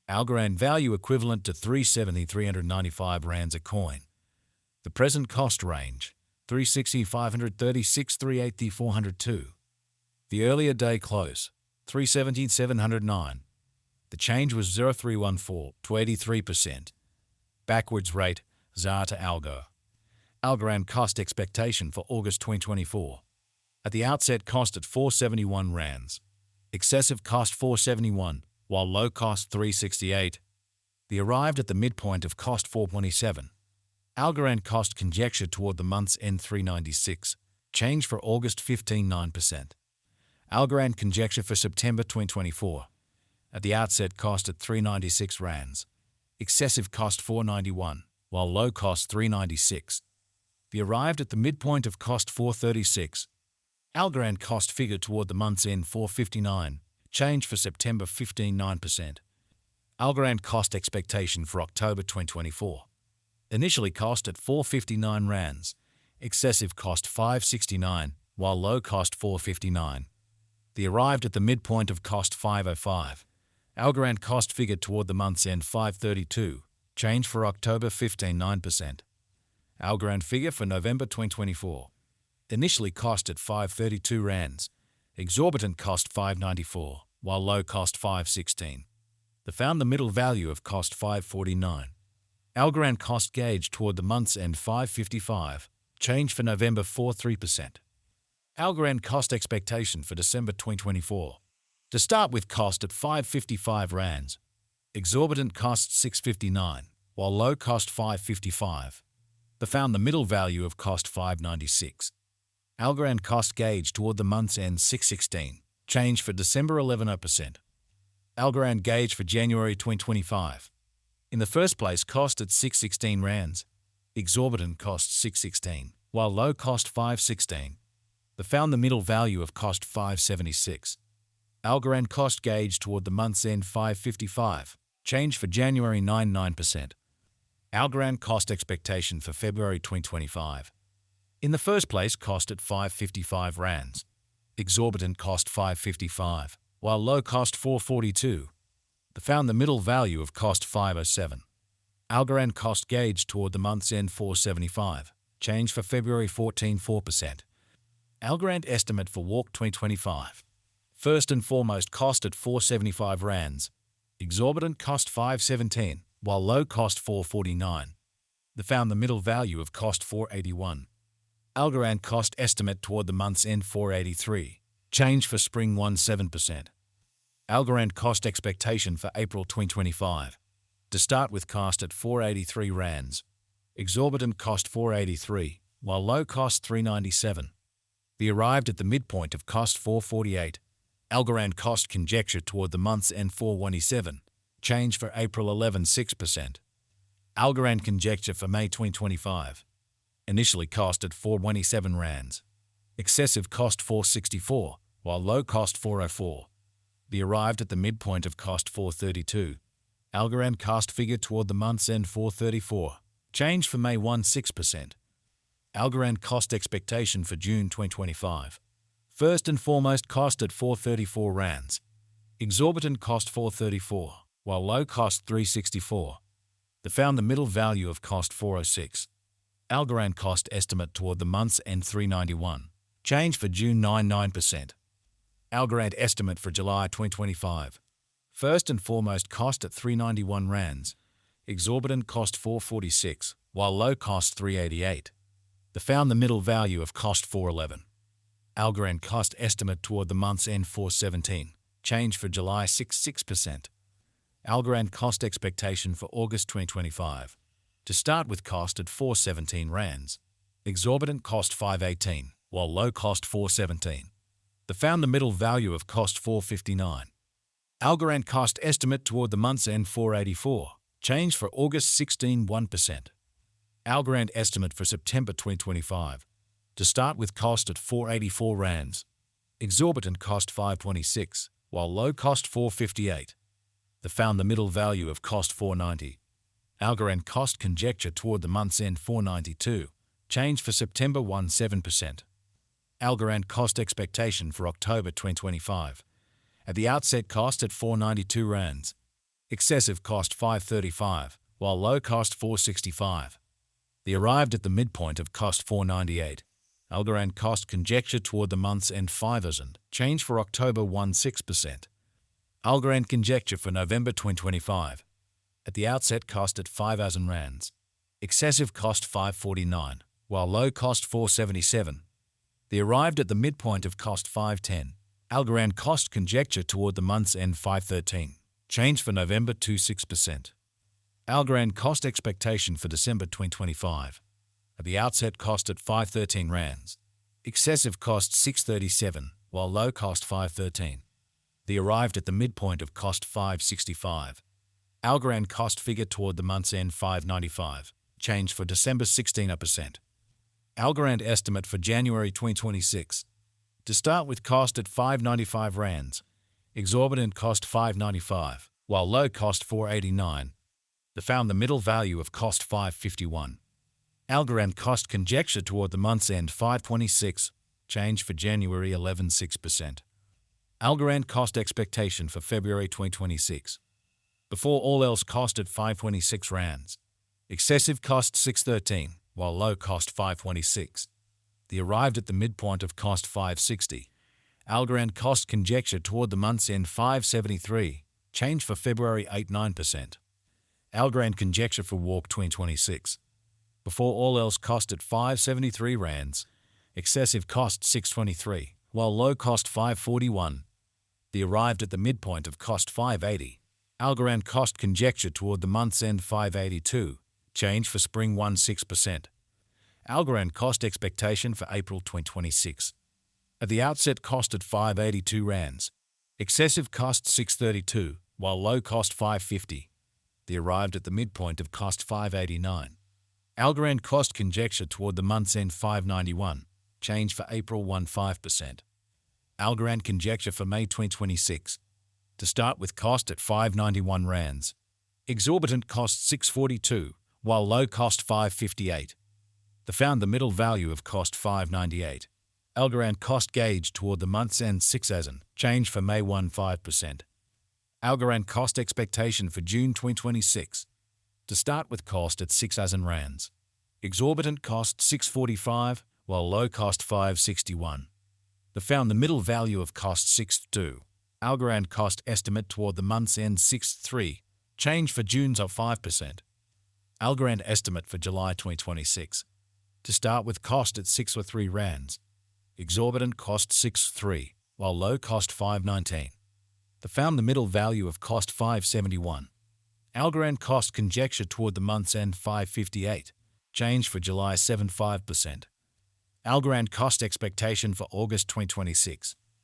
Algorand value equivalent to 370-395 rands a coin. The present cost range 360-536-380-402. The earlier day close 370-709. The change was 0.314 to 83%. Backwards rate ZAR to Algo. Algorand cost expectation for August 2024. At the outset cost at 471 rands. Excessive cost 471, while low cost 368. The arrived at the midpoint of cost 427. Algorand cost conjecture toward the month's end 396. Change for August 15.9%. Algorand conjecture for September 2024. At the outset cost at 396 rands. Excessive cost 491, while low cost 396. The arrived at the midpoint of cost 436. Algorand cost figure toward the month's end 459. Change for September 15.9%. Algorand cost expectation for October 2024. Initially cost at 459 rands. Excessive cost 569, while low cost 459. The arrived at the midpoint of cost 505. Algorand cost figure toward the month's end 532. Change for October 15.9%. Algorand figure for November 2024. Initially cost at 532 rands. Exorbitant cost 594, while low cost 516. They found the middle value of cost 549. Algorand cost gauge toward the month's end 555. Change for November 43%. Algorand cost expectation for December 2024. To start with cost at 555 rands. Exorbitant cost 659, while low cost 555. They found the middle value of cost 596. Algorand cost gauge toward the month's end 616. Change for December 11%. Algorand gauge for January 2025. In the first place cost at 616 rands. Exorbitant cost 616, while low cost 516. They found the middle value of cost 576. Algorand cost gauge toward the month's end 555. Change for January 99%. Algorand cost expectation for February 2025. In the first place cost at 555 rands. Exorbitant cost 555, while low cost 442. They found the middle value of cost 507. Algorand cost gauge toward the month's end 475. Change for February 14.4%. Algorand estimate for Walk 2025. First and foremost cost at 475 rands. Exorbitant cost 517, while low cost 449. They found the middle value of cost 481. Algorand cost estimate toward the month's end 483. Change for spring 17%. Algorand cost expectation for April 2025. To start with cost at 483 rands. Exorbitant cost 483, while low cost 397. The arrived at the midpoint of cost 448. Algorand cost conjecture toward the month's end 417. Change for April 6%. Algorand conjecture for May 2025. Initially cost at 427 rands. Excessive cost 464, while low cost 404. The arrived at the midpoint of cost 432. Algorand cost figure toward the month's end 434. Change for May 6%. Algorand cost expectation for June 2025. First and foremost cost at 434 rands. Exorbitant cost 434, while low cost 364. They found the middle value of cost 406. Algorand cost estimate toward the month's end 391. Change for June 99%. Algorand estimate for July 2025. First and foremost cost at 391 rands. Exorbitant cost 446, while low cost 388. They found the middle value of cost 411. Algorand cost estimate toward the month's end 417. Change for July 6%. Algorand cost expectation for August 2025. To start with cost at 417 rands. Exorbitant cost 518, while low cost 417. They found the middle value of cost 459. Algorand cost estimate toward the month's end 484. Change for August 1%. Algorand estimate for September 2025. To start with cost at 484 rands. Exorbitant cost 526, while low cost 458. They found the middle value of cost 490. Algorand cost conjecture toward the month's end 492. Change for September 17%. Algorand cost expectation for October 2025. At the outset cost at 492 rands. excessive cost 535, while low cost 465. They arrived at the midpoint of cost 498. Algorand cost conjecture toward the month's end 5,000, change for October 16%. Algorand conjecture for November 2025. At the outset cost at 5,000 rands. Excessive cost 549, while low cost 477. They arrived at the midpoint of cost 510. Algorand cost conjecture toward the month's end 513, change for November 26%. Algorand cost expectation for December 2025. At the outset cost at 513 rands. Excessive cost 637, while low cost 513. They arrived at the midpoint of cost 565. Algorand cost figure toward the month's end 595, change for December 16%. Algorand estimate for January 2026. To start with cost at 595 rands. Exorbitant cost 595, while low cost 489. They found the middle value of cost 551. Algorand cost conjecture toward the month's end 526, change for January 11.6%. Algorand cost expectation for February 2026. Before all else cost at 526 rands. Excessive cost 613, while low cost 526. They arrived at the midpoint of cost 560. Algorand cost conjecture toward the month's end 573, change for February 8.9%. Algorand conjecture for Walk 2026. Before all else cost at 573 rands. Excessive cost 623, while low cost 541. They arrived at the midpoint of cost 580. Algorand cost conjecture toward the month's end 582, change for spring 16%. Algorand cost expectation for April 2026. At the outset cost at 582 rands. Excessive cost 632, while low cost 550. They arrived at the midpoint of cost 589. Algorand cost conjecture toward the month's end 591, change for April 15%. Algorand conjecture for May 2026. To start with cost at 591 rands. Exorbitant cost 642, while low cost 558. They found the middle value of cost 598. Algorand cost gauge toward the month's end 6,000, change for May 15%. Algorand cost expectation for June 2026. To start with cost at 6,000 rands. Exorbitant cost 645, while low cost 561. They found the middle value of cost 62. Algorand cost estimate toward the month's end 63, change for June's of 5%. Algorand estimate for July 2026. To start with cost at 603 rands. Exorbitant cost 63, while low cost 519. They found the middle value of cost 571. Algorand cost conjecture toward the month's end 558, change for July 75%. Algorand cost expectation for August 2026.